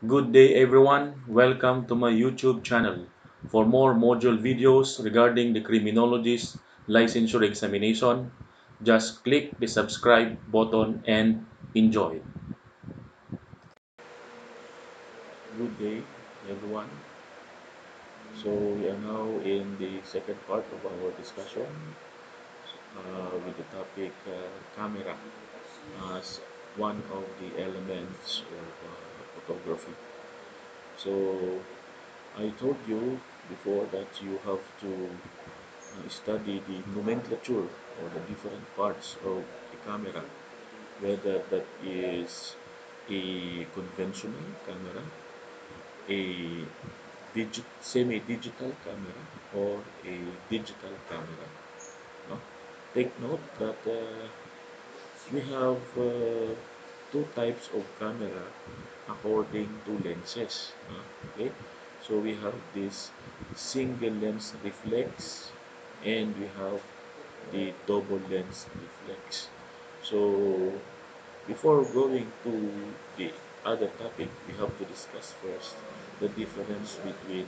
Good day everyone, welcome to my YouTube channel. For more module videos regarding the criminologist licensure examination, just click the subscribe button and enjoy. Good day everyone. So we are now in the second part of our discussion with the topic camera as one of the elements of photography. So I told you before that you have to study the nomenclature or the different parts of the camera, whether that is a conventional camera, a semi-digital camera, or a digital camera. No? Take note that we have two types of camera according to lenses. Okay, so we have this single lens reflex, and we have the double lens reflex. So before going to the other topic, we have to discuss first the difference between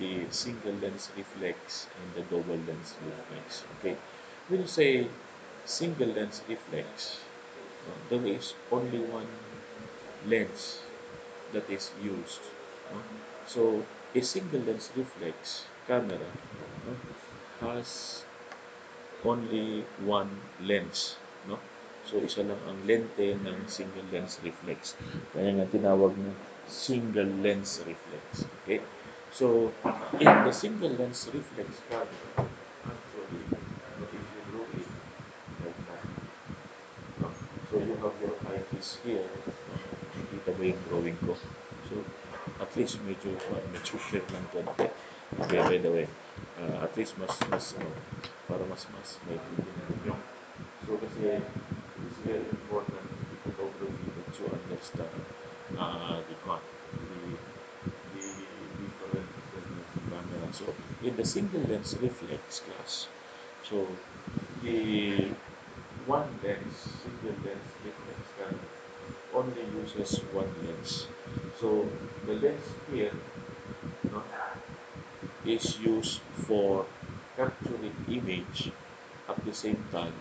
the single lens reflex and the double lens reflex. Okay, when you say single lens reflex, there is only one lens that is used. No? So a single lens reflex camera no, has only one lens. No? So isa lang ang lente ng single lens reflex. Kaya nga tinawag na single lens reflex. Okay? So in the single lens reflex camera, actually, if you draw it like that, no? So you have your eyepiece here. No? Nakikita ba yung drawing ko? So at least medyo clear lang konti. Okay, by the way, at least mas para mas maintindihan nyo. So kasi it's very important in photography that you understand the different elements of camera. So in the single lens reflex class, so the one lens, single lens reflex camera only uses one lens. So the lens here no, is used for capturing image. At the same time,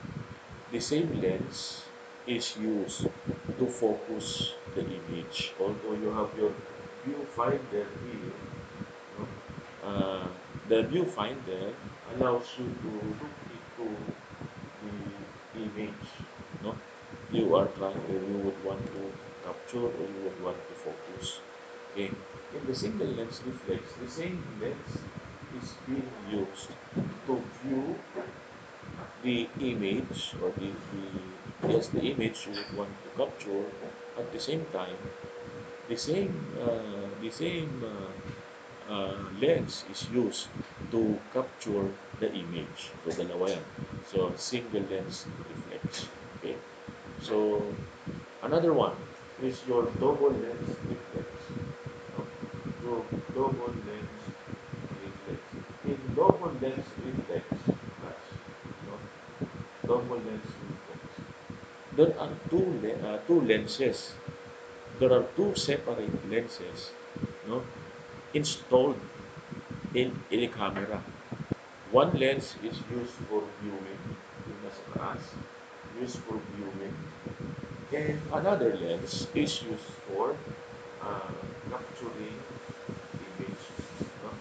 the same lens is used to focus the image. Although you have your viewfinder here, no? uh, the viewfinder allows you to look into the image. No? You are trying, or you would want to capture, or you would want to focus. Okay. In the single lens reflex, the same lens is being used to view the image or the image you would want to capture. At the same time, the same lens is used to capture the image. So dalawa yan. So single lens reflex. Okay. So another one is your double lens reflex. No? Your double lens reflex. In double lens reflex, no? Double lens reflex. There are two lenses. There are two separate lenses, no, installed in a camera. One lens is used for viewing, yung nasa taas, used for viewing, and another lens is used for uh, capturing image. No?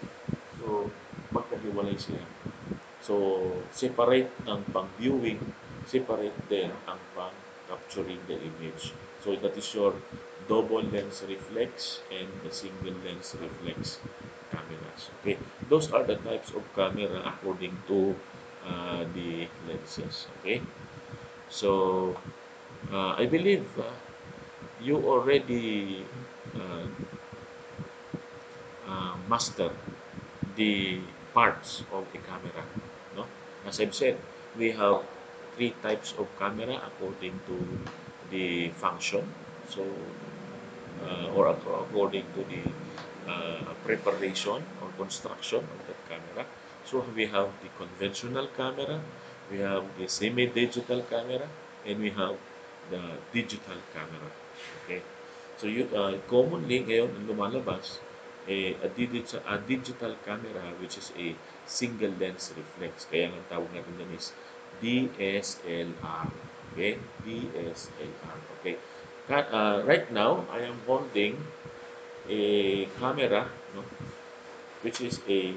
So, magkahiwalay sila. So, separate ng pang-viewing, separate din ang pang-capturing the image. So, that is your double lens reflex and the single lens reflex cameras. Okay, those are the types of camera according to the lenses. Okay, so I believe you already uh, master the parts of a camera. No? As I've said, we have three types of camera according to the function. So, or according to the preparation or construction of that camera. So we have the conventional camera, we have the semi-digital camera, and we have the digital camera. Okay. So commonly ngayon ang lumalabas a digital camera which is a single lens reflex. Kaya ang tawag natin dyan is DSLR. Okay? DSLR. Okay? Right now, I am holding a camera, no, which is a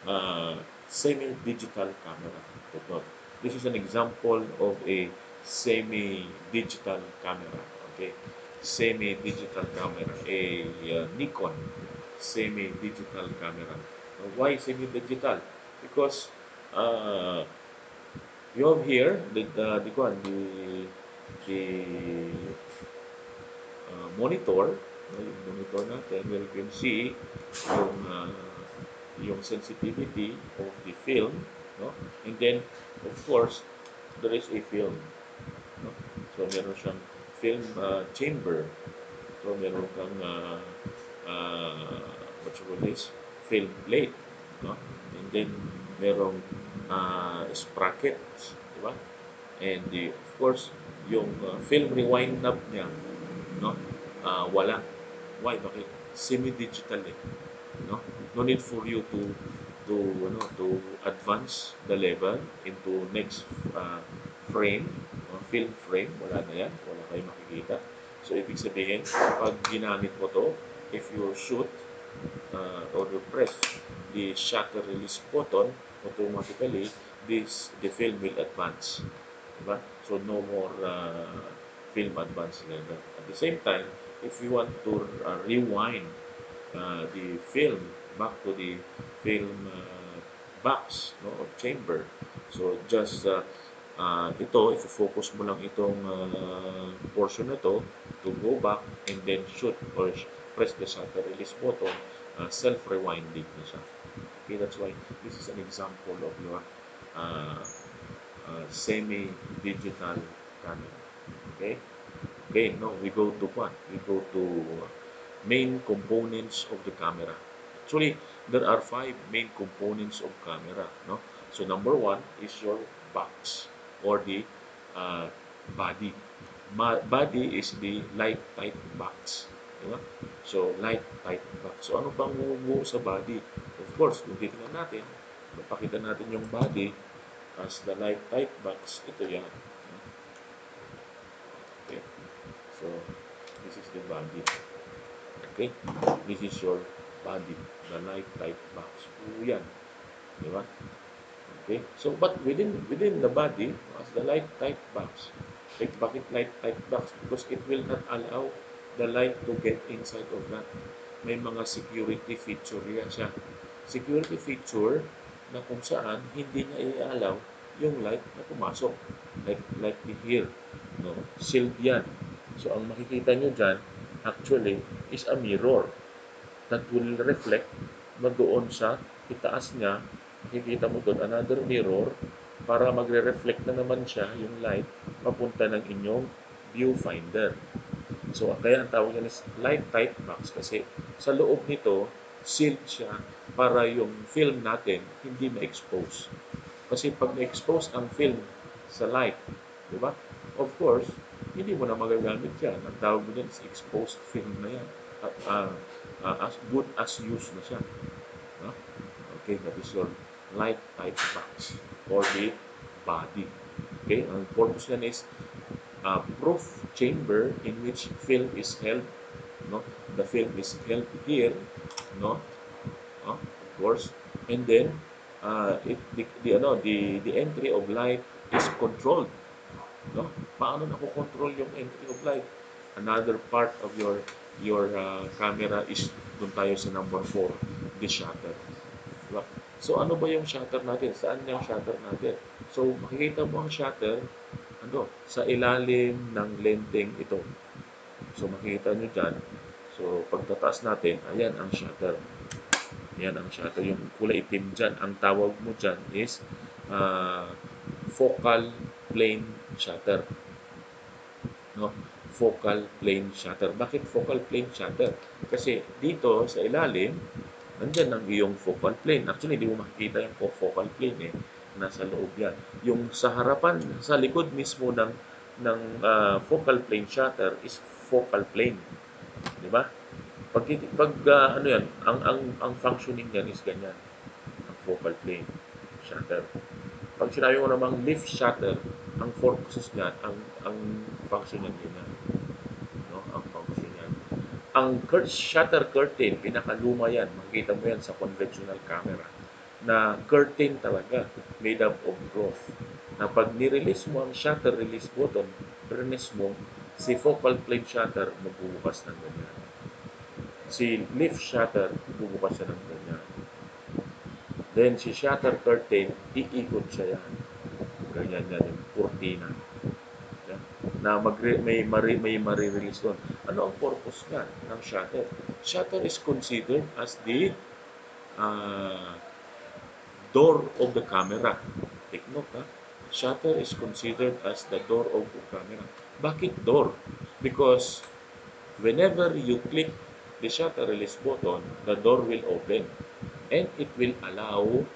uh, semi-digital camera. Ito. This is an example of a semi-digital camera. Okay, semi-digital camera, a Nikon semi-digital camera. Why semi-digital? Because uh, you have here the monitor, no, yung monitor natin, where you can see yung yung sensitivity of the film, no? And then, of course, there is a film, no? So, meron siyang film chamber. So, meron kang what you call this? Film plate, no? And then, merong sprockets, di ba? And of course, yung film rewind knob niya, no? Wala. Why? Bakit? Semi-digital eh, no? No need for you to advance the level into next uh, frame, film frame. Wala na yan. Wala kayong makikita. So, ibig sabihin, pag ginamit mo to, if you shoot or you press the shutter release button, automatically, the film will advance. Diba? So, no more film advance level. At the same time, if you want to rewind the film back to the film box, no, or chamber, so just ito, if-focus mo lang itong portion na to to go back and then shoot or press the shutter release button, self-rewinding na siya. Okay, that's why this is an example of your uh, semi-digital camera. Okay? Okay, no, we go to what? We go to main components of the camera. Actually, there are five main components of camera, no? So number one is your box or the uh, body. Body is the light tight box. Diba? So, light tight box. So, ano bang bumubuo sa body? Of course, kung titignan natin, mapakita natin yung body as the light tight box. Ito yan. Okay. So, this is the body. Okay? This is your body, the light tight box. O yan. Di ba? Okay? So, but within the body, as the light tight box, like bakit light tight box? Because it will not allow the light to get inside of that. May mga security feature yan siya. Security feature na kung saan hindi niya i-allow yung light na pumasok. Like the here. No? Sealed yan. So, ang makikita nyo dyan, actually, is a mirror that will reflect doon sa itaas niya. Makikita mo doon another mirror para magre-reflect na naman siya yung light papunta ng inyong viewfinder. So, kaya ang tawag yan is light tight box kasi sa loob nito, sealed siya para yung film natin hindi ma-expose. Kasi pag na-expose ang film sa light, di ba? Of course, hindi mo na magagamit yan. Ang tawag mo dyan is exposed film na yan. At as good as used na siya. No? Okay, that is your light tight box or the body. Okay, ang purpose yan is proof chamber in which film is held. No, the film is held here. No, of course, and then the entry of light is controlled. No, paano nako-control yung entry of light? Another part of your camera is doon tayo sa number 4, the shutter. Diba? So ano ba yung shutter natin? Saan yung shutter natin? So makikita mo ang shutter sa ilalim ng lenteng ito. So makikita nyo dyan. So pagtataas natin, ayan ang shutter. Ayan ang shutter. Yung kulay itim dyan, ang tawag mo dyan is focal plane shutter. No? Focal plane shutter. Bakit focal plane shutter? Kasi dito sa ilalim, nandyan ang iyong focal plane. Actually, hindi mo makikita yung focal plane eh. Nasa loob yan. Yung sa harapan, sa likod mismo ng focal plane shutter is focal plane. 'di ba? Pag ano 'yan, ang functioning niyan is ganyan, ang focal plane, shutter. Pag sinabi mo namang lift shutter, ang purposes niyan, ang function niyan ganyan, no? Ang function niyan. Ang shutter curtain, pinakaluma yan. Makikita mo yan sa conventional camera na curtain talaga made up of cloth. Na pag ni-release mo ang shutter release button, press mo, si focal plane shutter magbubukas ng ganyan. Si lift shutter, bubukas siya ng ganyan. Then si shutter curtain, iikot siya yan. Ganyan yan yung kurtina. Yan. Na may marirelease doon. Ano ang purpose nga ng shutter? Shutter is considered as the uh, door of the camera. Take note, ha? Shutter is considered as the door of the camera. Bakit door? Because whenever you click the shutter release button, the door will open and it will allow,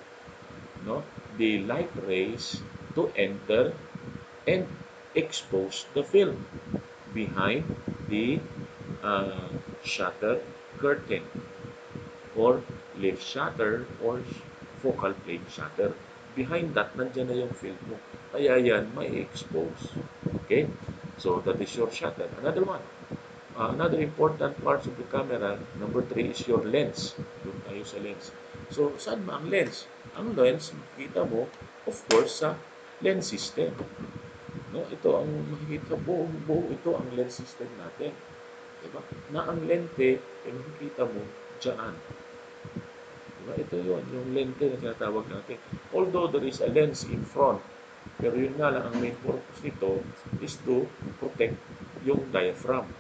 no, the light rays to enter and expose the film behind the uh, shutter curtain or lift shutter or focal plane shutter. Behind that, nandiyan na yung film mo. Kaya yan, may expose. Okay? So, that is your shutter. Another one. Another important parts of the camera, number three, is your lens. Doon tayo sa lens. So, saan ba ang lens? Ang lens, makikita mo, of course, sa lens system. No, ito ang makikita buong ito ang lens system natin. Diba? Na ang lente, makikita mo dyan. Diba? Ito yon yung lente na tinatawag natin. Although there is a lens in front, pero yun nga lang, ang main purpose nito is to protect yung diaphragm.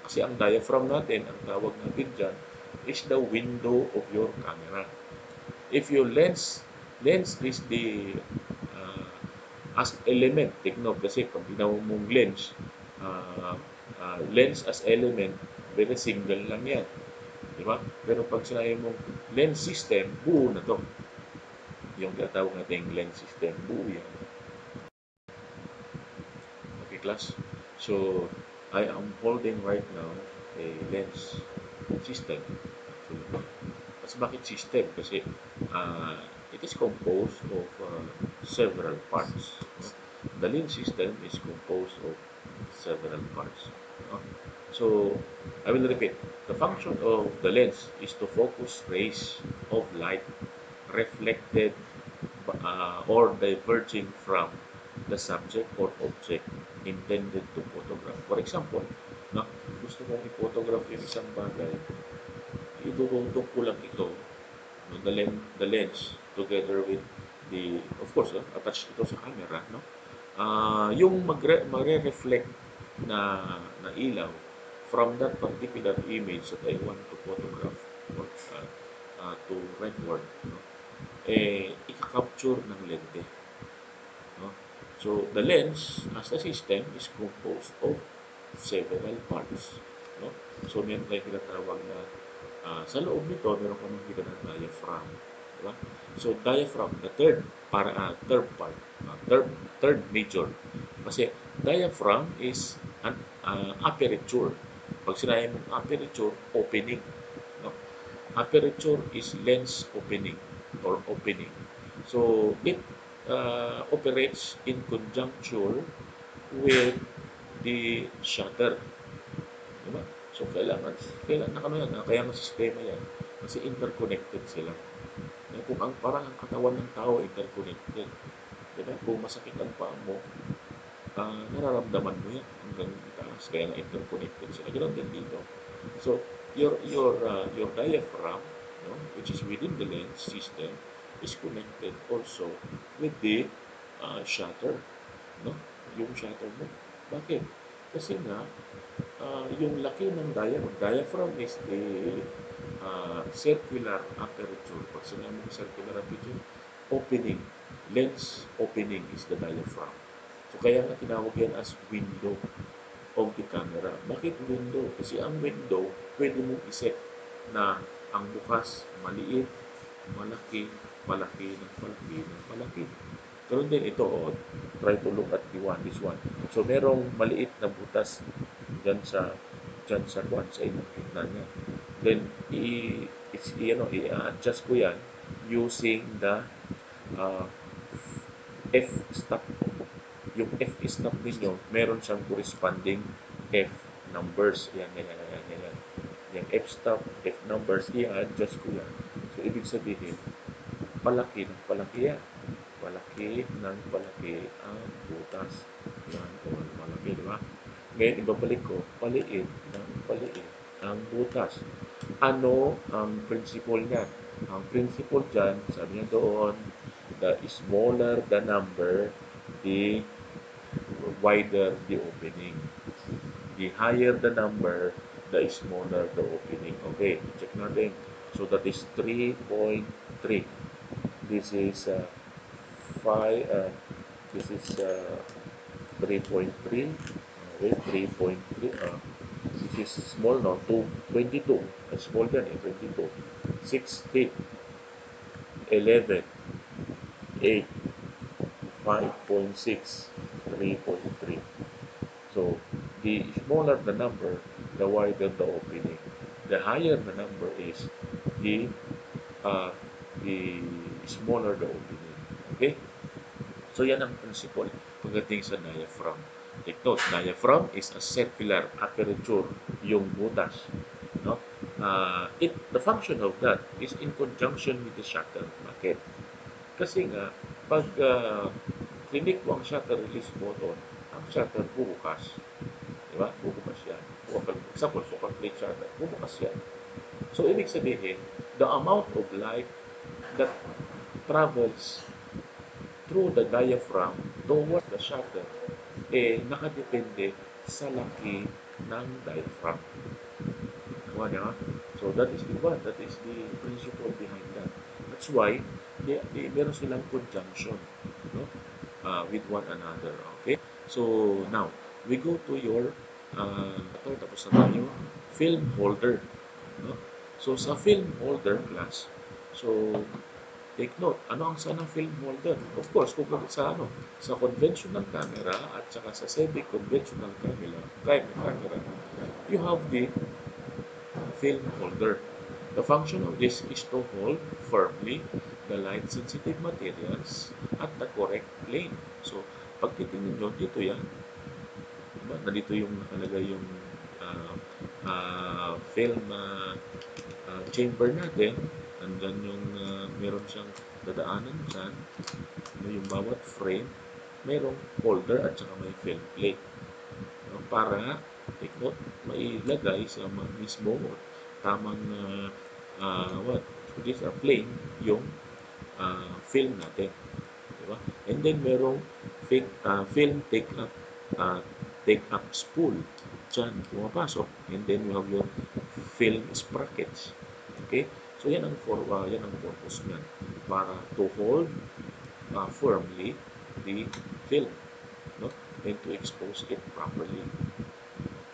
Kasi ang diaphragm natin, ang tawag natin dyan, is the window of your camera. If your lens is the uh, as element, take note kasi pag ginawa mong lens, lens as element, very single lang yan. Di ba? Pero pag sinabi mong lens system, buo na to. Yung tinatawag natin lens system, buo yan. Okay, class? So, I am holding right now a lens system. Actually. Kasi bakit system? Kasi it is composed of several parts. No? The lens system is composed of several parts. No? So, I will repeat. The function of the lens is to focus rays of light reflected or diverging from the subject or object intended to photograph. For example, no, gusto mong i-photograph yung isang bagay, idudugtong ko lang ito, no, the lens together with the, of course, attached ito sa camera, no? Yung magre-reflect na ilaw from that particular image that I want to photograph or to record, no? I-capture ng lente. No? So, the lens as a system is composed of several parts. No? So, meron tayong tinatawag na sa loob nito, meron kang makikita ng diaphragm. Diba? So, diaphragm, the third part, third major. Kasi diaphragm is an aperture. Pag sinabi mong aperture, opening. No? Aperture is lens opening or opening. So, it operates in conjunction with the shutter. Diba? So, kailangan na yan, kaya ang sistema yan. Kasi interconnected sila. Kung parang ang katawan ng tao interconnected. Diba? Kung masakit ang paa mo, nararamdaman mo yan hanggang itaas. Kaya nga interconnected sila. Ganoon din dito. So, your diaphragm, no, which is within the lens system, is connected also with the shutter. No? Yung shutter mo. Bakit? Kasi nga, yung laki ng diaphragm is the circular aperture. Pag sinabi mo circular aperture, opening, lens opening is the diaphragm. So, kaya nga tinawag yan as window of the camera. Bakit window? Kasi ang window, pwede mong iset na ang bukas, maliit, malaki, palaki, ng palaki, ng palaki. Ganun din ito, try to look at this one. So, merong maliit na butas dyan sa dyan sa kwan, sa inyong gitna niya. Then, i-adjust ko yan using the uh, f-stop. Yung f-stop ninyo, meron siyang corresponding f numbers. Yan, yan, yan, yan, yan. Yan. Yung f-stop, f numbers, i-adjust ko yan. So, ibig sabihin, palaki ng palaki yan. Palaki ng palaki ang butas. Yan, o malaki, di ba? Ngayon, ibabalik ko, paliit ng paliit ang butas. Ano ang principle niyan? Ang principle dyan, sabi niya doon, the smaller the number, the wider the opening. The higher the number, the smaller the opening. Okay, check natin. So that is 3.3. This is 5, this is 3.3. Okay, 3.3. This is small, no? 22. Small yan eh, 22. 16, 11, 8, 5.6, 3.3. So, the smaller the number, the wider the opening. The higher the number is, the uh, the smaller the opening. Okay? So, yan ang principle pagdating sa diaphragm. Take note, diaphragm is a circular aperture, yung butas. No? The function of that is in conjunction with the shutter. Bakit? Kasi nga, pag clinic mo ang shutter release button, ang shutter bubukas. Di ba? Bubukas yan. Example, super plate shutter, bubukas yan. So, ibig sabihin, the amount of light that travels through the diaphragm toward the shutter, nakadepende sa laki ng diaphragm. Kuha niya? So, that is the one. That is the principle behind that. That's why, meron silang conjunction, no? With one another. Okay? So, now, we go to your, tapos na tayo, film holder. No? So, sa film holder class, so, take note, ano ang sana film holder? Of course, kung sa sa conventional camera at saka sa semi-conventional camera, you have the film holder. The function of this is to hold firmly the light-sensitive materials at the correct plane. So, pag titingnan nyo, dito yan. Diba? Nandito yung nakalagay yung film chamber natin. Nandyan yung meron siyang dadaanan dyan. Yung bawat frame, mayroong holder at saka may film plate. Para take note, mailagay sa mismo tamang what this plane yung film natin, di ba? And then merong film take up spool dyan pumapasok, and then you have your film sprockets. Okay, so yan ang purpose niyan, para to hold firmly the film, no, and to expose it properly.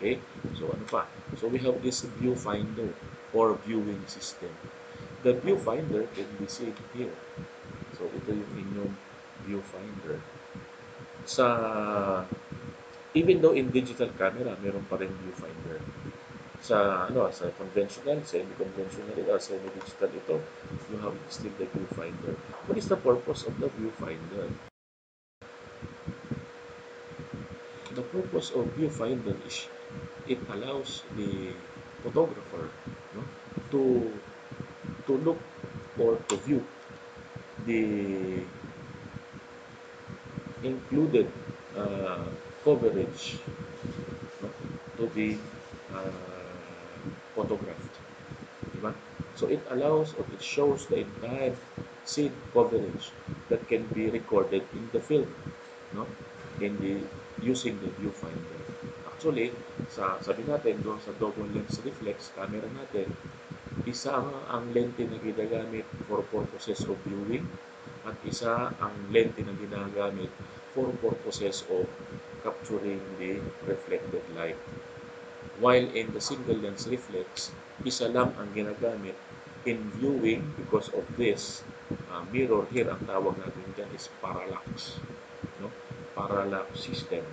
Okay? So, ano pa? So, we have this viewfinder or viewing system. The viewfinder can be seen here. So, ito yung inyong viewfinder. Even though in digital camera, meron pa rin viewfinder. Sa conventional, semi-conventional, or semi-digital ito, you have still the viewfinder. What is the purpose of the viewfinder? The purpose of viewfinder is it allows the photographer, no, to look or to view the included uh, coverage, no, to be photographed. Diba? So it allows or it shows the entire scene coverage that can be recorded in the film, no, in the using the viewfinder. Actually, sabi natin doon sa double lens reflex camera natin, isa ang lente na ginagamit for purposes of viewing at isa ang lente na ginagamit for purposes of capturing the reflected light. While in the single lens reflex, isa lang ang ginagamit in viewing because of this mirror here. Ang tawag natin dyan is parallax. No? Parallax system.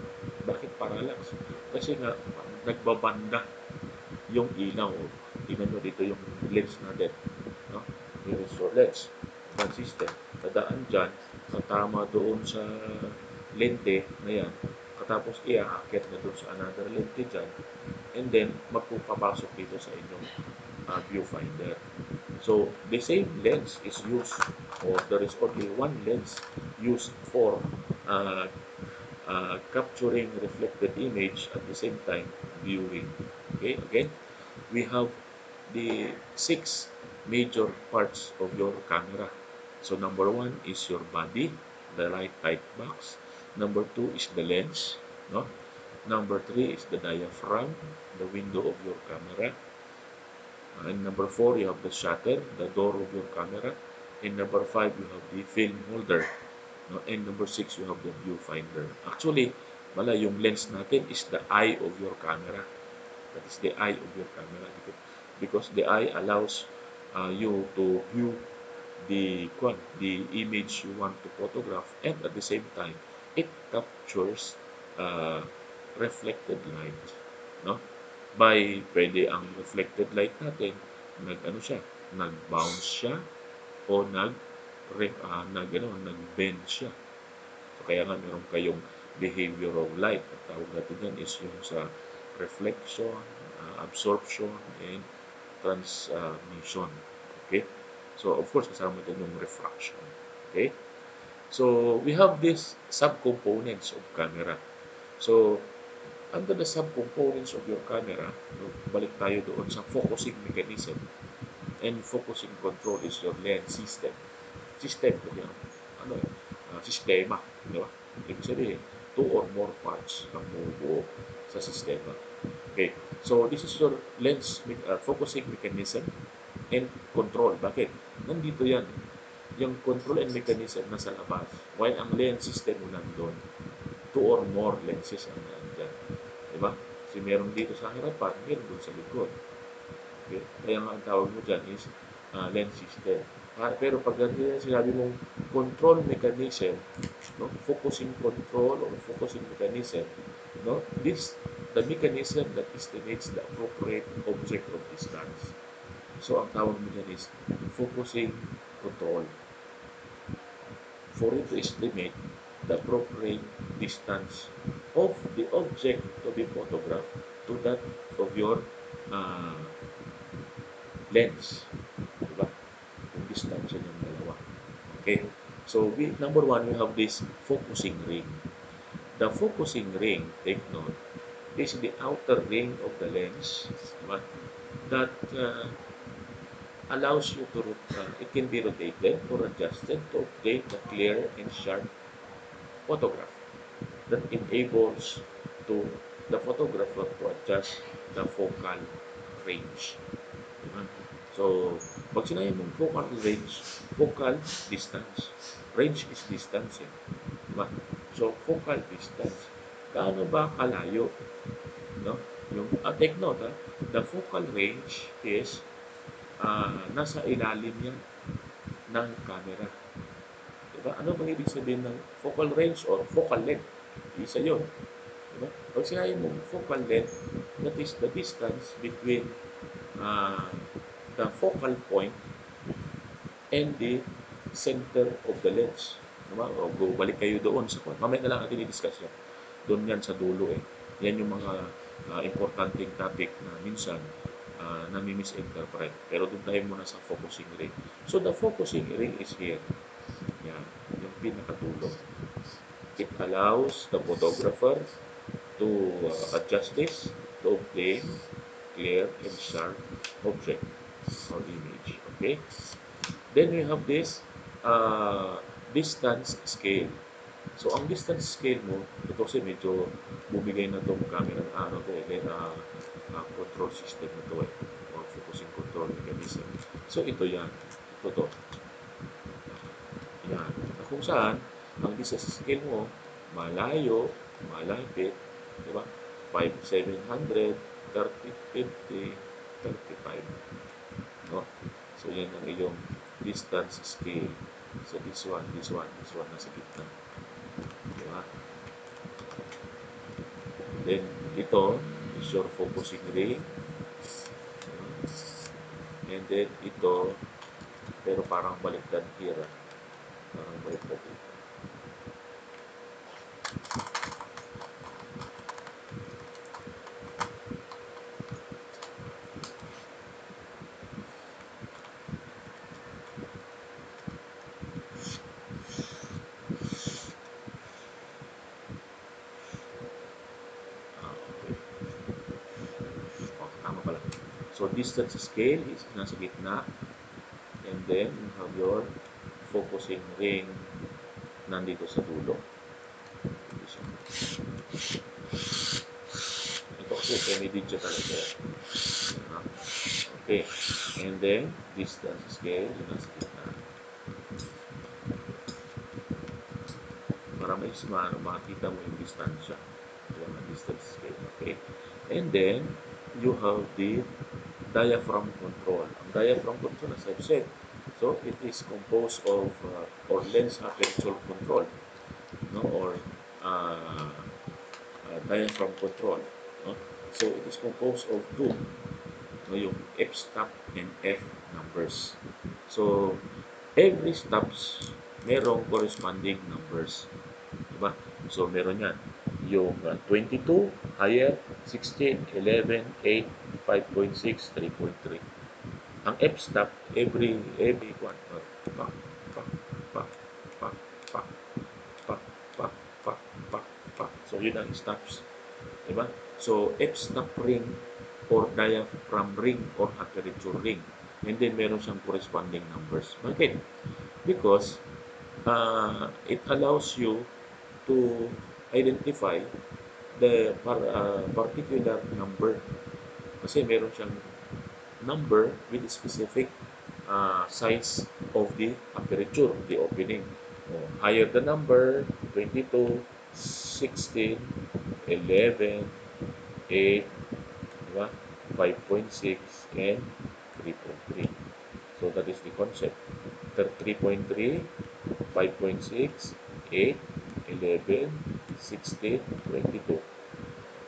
Bakit parallax? Kasi nga, nagbabanda yung ilaw. Tingnan nyo dito yung lens natin. No? Here is your lens. One system. Dadaan dyan, tatama doon sa lente na yan. Katapos iaakit na doon sa another lente dyan. And then, magpupapasok dito sa inyong viewfinder. So, the same lens is used, or there is only one lens used for uh, capturing reflected image at the same time viewing. Okay, again, we have the six major parts of your camera. So number one is your body, the right tight box. Number two is the lens. No? Number three is the diaphragm, the window of your camera. And number four, you have the shutter, the door of your camera. And number five, you have the film holder. No? And number six, you have the viewfinder. Actually, yung lens natin is the eye of your camera. That is the eye of your camera, because the eye allows you to view the image you want to photograph, and at the same time it captures uh, reflected light, no? By pwede ang reflected light natin nag-bounce siya o nag-bend siya. So kaya nga meron kayong behavior of light. Ang tawag natin yan is yung sa reflection, absorption, and transmission. Okay? So of course kasama din yung refraction. Okay? So we have these subcomponents of camera. So under the subcomponents of your camera, balik tayo doon sa focusing mechanism. And focusing control is your lens system. System, kasi sistema, di ba? Ibig sabihin, two or more parts ang bumubuo sa sistema. Okay, so this is your lens focusing mechanism and control. Bakit? Nandito yan. Yung control and mechanism nasa labas. While ang lens system mo nandun, two or more lenses ang nandyan. Diba? Kasi meron dito sa harapan, meron doon sa likod. Okay? Kaya nga ang tawag mo dyan is lens system. Pero pag sinabi mong control mechanism, no? Focusing control or focusing mechanism, no? This the mechanism that estimates the appropriate object of distance. So ang tawag mo dyan is focusing control. For it to estimate the appropriate distance of the object to be photographed to that of your uh, lens. Diba? Yung distance yung dalawa. Okay. So, number one, we have this focusing ring. The focusing ring, take note, is the outer ring of the lens, diba? That allows you to, it can be rotated or adjusted to obtain a clear and sharp photograph that enables to the photographer to adjust the focal range. Diba? So, pag sinabi mong focal range, focal distance. Range is distance. Eh. Diba? So, focal distance. Gaano ba kalayo? No? Take note, the focal range is nasa ilalim yan ng camera. Diba? Ano bang ibig sabihin ng focal range or focal length? Isa yun. Diba? Pag sinabi mo focal length, that is the distance between uh, the focal point and the center of the lens. Diba? O balik kayo doon sa mamaya na lang natin i-discuss yan. Doon yan sa dulo eh. Yan yung mga importanteng topic na minsan nami-misinterpret. Pero doon tayo muna sa focusing ring. So the focusing ring is here. Yan, yung pinakadulo. It allows the photographer to adjust this to obtain clear and sharp object or image. Okay? Then we have this distance scale. So, ang distance scale mo, ito kasi medyo bumigay na itong camera, control system na ito eh, or focusing control mechanism. So, ito yan. Ito to. Yan. Na kung saan, ang distance scale mo, malayo, malapit, di ba? 5, 700, 30, 50, 35. No? So, yan ang iyong distance scale. So, this one, nasa gitna. Di ba? Then, ito is your focusing ring. And then ito, pero parang baliktad here. Parang baliktad dito. Okay. Oh, tama pala. So distance scale is nasa gitna, and then you have your focusing ring nandito sa dulo. Ito kasi semi-digital ito. Yan, okay. And then distance scale yung nasa gitna. Para makita mo yung distansya. Yan ang distance scale. Okay. And then you have the diaphragm control. Ang diaphragm control, as I've said, so it is composed of or lens aperture control, no, or uh, diaphragm control, no? So it is composed of two, no, yung F stop and F numbers. So every stops merong corresponding numbers, diba? So meron yan yung 22 higher, 16, 11, 8, 5.6, 3.3. Ang F-stop, every one, pak, pak, pak, pak, pak, pak, pak, pak, pak, pak. So, yun ang stops. Diba? So, F-stop ring or diaphragm ring or aperture ring. And then, meron siyang corresponding numbers. Bakit? Because it allows you to identify the particular number. Kasi meron siyang number with specific size of the aperture, the opening. Higher the number, 22, 16, 11, 8, diba? 5.6, and 3.3. So that is the concept. 3.3, 5.6, 8, 11, 16, 22.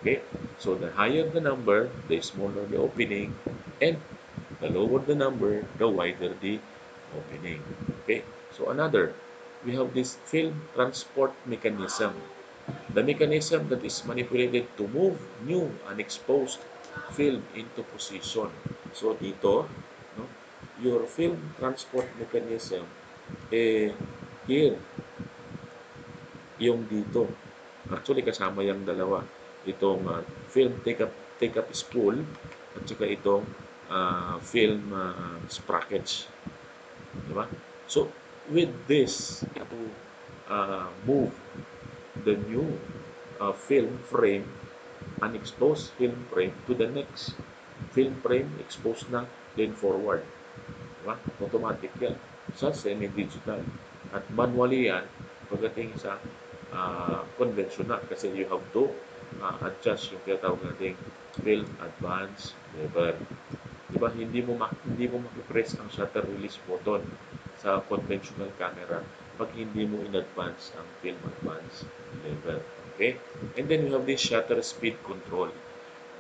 Okay? So the higher the number, the smaller the opening, and the lower the number, the wider the opening. Okay? So another, we have this film transport mechanism. The mechanism that is manipulated to move new unexposed film into position. So dito, no, your film transport mechanism, here, yung dito. Actually, kasama yung dalawa. Itong film take-up spool at saka itong film sprockets. Di ba? So, with this, to move the new film frame, unexposed film frame to the next film frame exposed na, then forward. Diba? Automatic yan. Sa semi-digital. At manually yan, pagdating sa conventional kasi you have to adjust yung tinatawag nating film advance lever. Diba? Hindi mo mapipress ang shutter release button sa conventional camera pag hindi mo in advance ang film advance lever. Okay? And then you have this shutter speed control.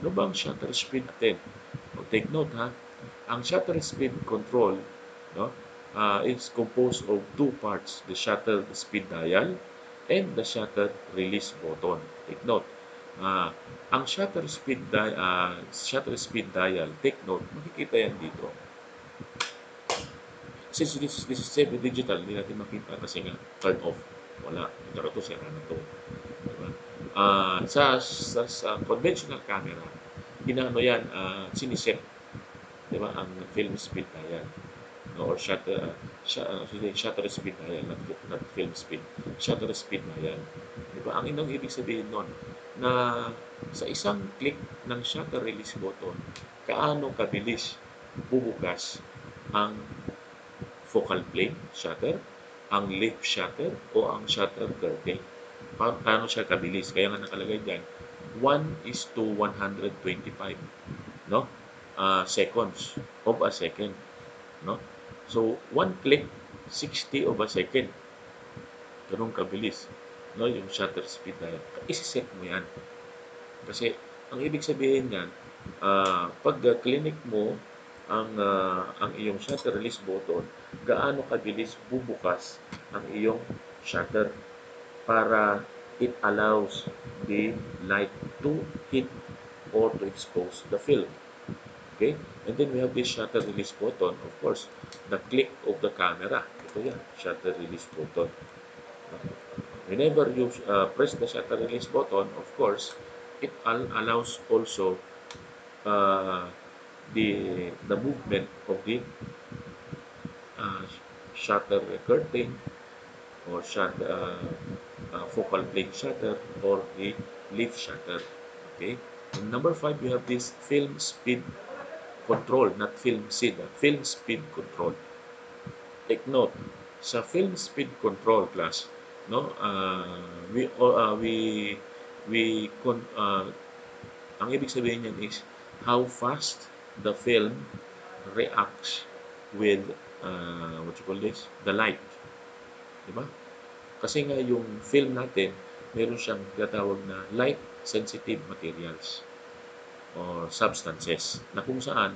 Ano ba ang shutter speed natin? O, take note ha, ang shutter speed control, no, is composed of two parts, the shutter speed dial and the shutter release button. Take note, ang shutter speed dial, take note, makikita yan dito. Since this is semi-digital, hindi natin makita kasi nga turn off. Wala. Ito na to, sira na to. Diba? Sa conventional camera, inaano yan, siniset, diba, ang film speed dial, no, or shutter speed dial, not film speed, shutter speed dial. Diba? Ang ibig sabihin nun, na sa isang click ng shutter release button, kaano kabilis bubukas ang focal plane shutter, ang lip shutter, o ang shutter curtain. Paano siya kabilis? Kaya nga nakalagay dyan, 1:125, no? Seconds of a second, no? So, one click, 60 of a second. Ganun kabilis, no? Yung shutter speed na yan. Isi-set mo yan. Kasi, ang ibig sabihin yan, pag clinic mo ang iyong shutter release button, gaano kabilis bubukas ang iyong shutter para it allows the light to hit or to expose the film. Okay? And then we have this shutter release button. Of course, the click of the camera. Ito yan, shutter release button. Whenever you press the shutter release button, of course, it allows also uh, the movement of the uh, shutter curtain or focal plane shutter or the leaf shutter. Okay. And number five, you have this film speed control, not film speed, film speed control. Take note, sa film speed control class, no, we ang ibig sabihin niyan is how fast the film reacts with what you call this, the light, di ba? Kasi nga yung film natin, meron siyang tinatawag na light sensitive materials or substances na kung saan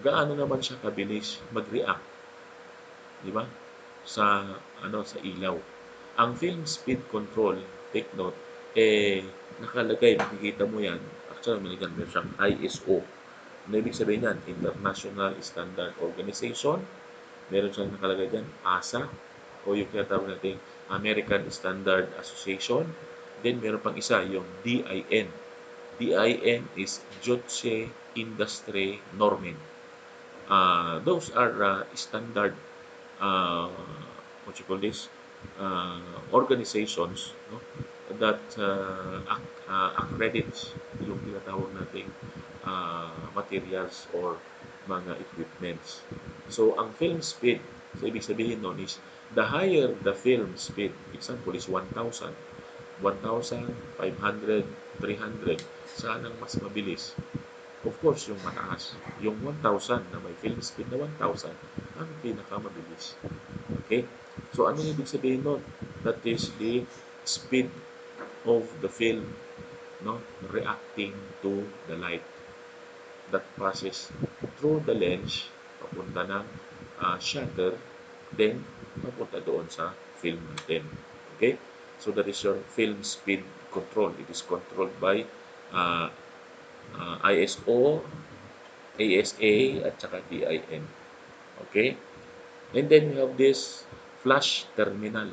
gaano naman siya kabilis mag-react, di ba? Sa sa ilaw. Ang film speed control, take note, nakalagay, makikita mo yan. Actually, meron siyang ISO. Ano ibig sabihin yan? International Standard Organization. Meron siyang nakalagay dyan, ASA, o yung tinatawag natin American Standard Association. Then, meron pang isa, yung DIN. DIN is Jotse Industry Normen. Those are standard uh, what you call this organizations, no, that accredits yung tinatawag nating materials or mga equipments. So ang film speed, so ibig sabihin nun is the higher the film speed, example is 1,000, 1,500, 300, saan ang mas mabilis? Of course, yung mataas. Yung 1,000 na may film speed na 1,000 ang pinakamabilis. Okay? So, ano ibig sabihin nun? That is the speed of the film, no, reacting to the light that passes through the lens papunta ng shutter, then papunta doon sa film natin. Okay? So, that is your film speed control. It is controlled by uh, ISO, ASA, at saka DIN. Okay? And then we have this flash terminal.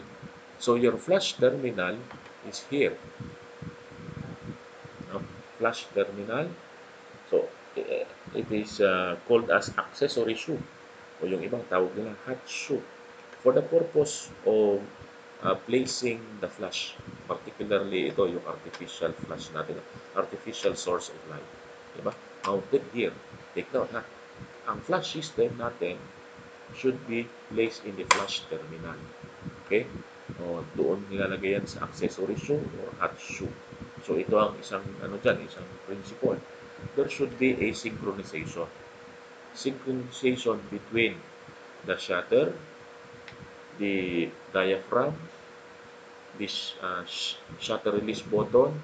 So your flash terminal is here. No? Flash terminal. So it is called as accessory shoe o yung ibang tawag nila hot shoe for the purpose of placing the flash. Particularly ito yung artificial flash natin, artificial source of light. Diba? Mounted here. Take note ha. Ang flash system natin should be placed in the flash terminal. Okay? O, doon nilalagay yan sa accessory shoe or hot shoe. So, ito ang isang, isang principle. There should be a synchronization. Synchronization between the shutter, the diaphragm, this shutter release button,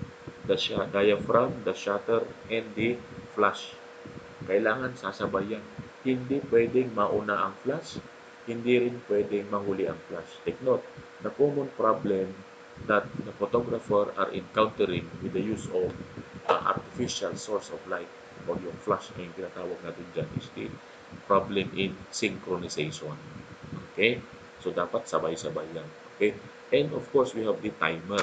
the diaphragm, the shutter, and the flash. Kailangan sasabay yan. Hindi pwedeng mauna ang flash, hindi rin pwedeng mahuli ang flash. Take note, the common problem that the photographer are encountering with the use of artificial source of light or yung flash na yung tinatawag natin dyan is the problem in synchronization. Okay? So, dapat sabay-sabay yan. Okay? And of course, we have the timer.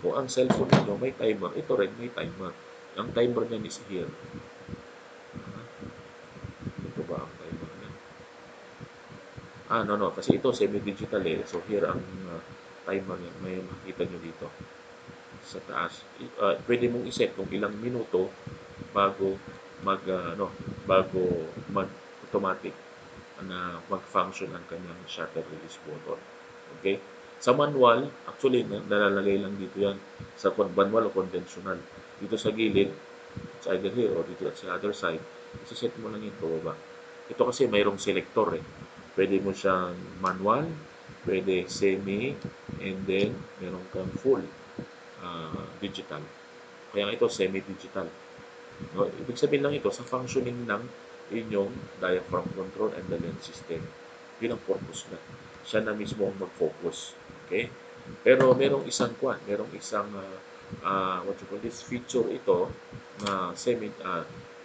Kung ang cellphone nyo may timer, ito rin may timer. Ang timer niyan is here. Ito ba ang timer niya? No. Kasi ito semi-digital eh. So, here ang timer niya. May makita nyo dito sa taas. Pwede mong iset kung ilang minuto bago mag, bago mag-automatic na mag-function ang kanyang shutter release button. Okay? Sa manual, actually, nalalagay lang dito yan sa manual o conventional. Dito sa gilid, it's either here or dito at sa other side, isa-set mo lang yung pababa. Ito kasi mayroong selector eh. Pwede mo siyang manual, pwede semi, and then meron kang full digital. Kaya ito semi-digital. No? Ibig sabihin lang ito sa functioning ng inyong diaphragm control and the lens system. Yun ang purpose na. Siya na mismo ang mag-focus. Okay? Pero merong isang what you call this feature ito na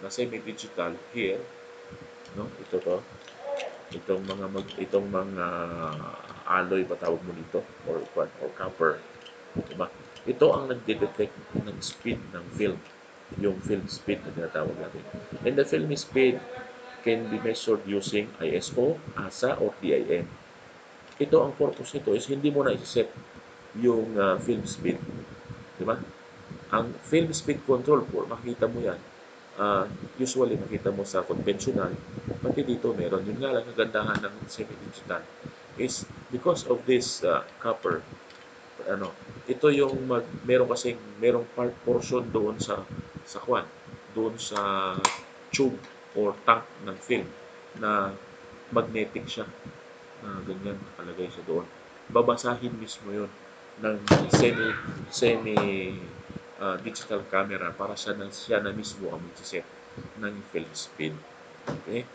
semi-digital here, no? Ito to. Itong mga alloy ba tawag mo dito or copper, di ba? Ito ang nagde-detect ng speed ng film, yung film speed na tinatawag natin. And the film speed can be measured using ISO, ASA, or DIM. Ito ang purpose nito is hindi mo na i-set yung film speed, di ba? Ang film speed control po, makita mo yan, usually makita mo sa conventional, pati dito meron. Yun nga lang, kagandahan ng semi-digital is because of this copper, ano, ito yung meron kasing merong portion doon sa kwan, doon sa tube or tank ng film na magnetic siya, na ganyan nakalagay siya doon. Babasahin mismo yun ng semi digital camera para siya na mismo ang magsiset ng film speed. Okay?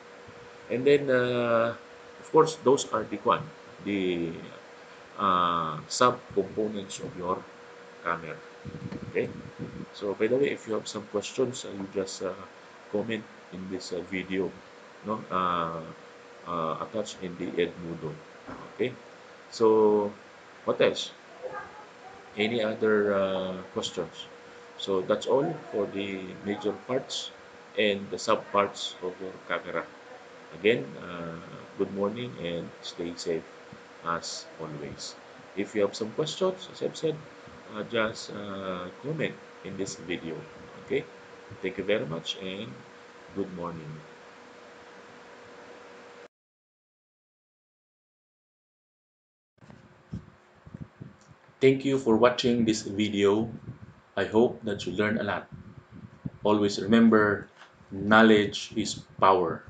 And then, of course, those are the sub-components of your camera. Okay? So, by the way, if you have some questions, you just comment in this video, no? Attached in the Edmodo. Okay? So, what else? Any other questions? So, that's all for the major parts and the sub-parts of your camera. Again, good morning and stay safe as always. If you have some questions, as I've said, just comment in this video. Okay? Thank you very much and good morning. Thank you for watching this video. I hope that you learned a lot. Always remember, knowledge is power.